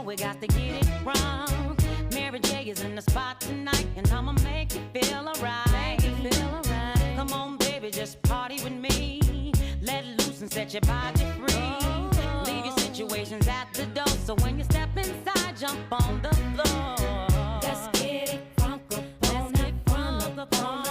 we got to get it wrong. Mary J is in the spot tonight, and I'ma make you feel alright. Come on, baby, just party with me. Let loose and set your body free. Leave your situations at the door, so when you step inside, jump on the floor. Let's get it crunk up on it, crunk up on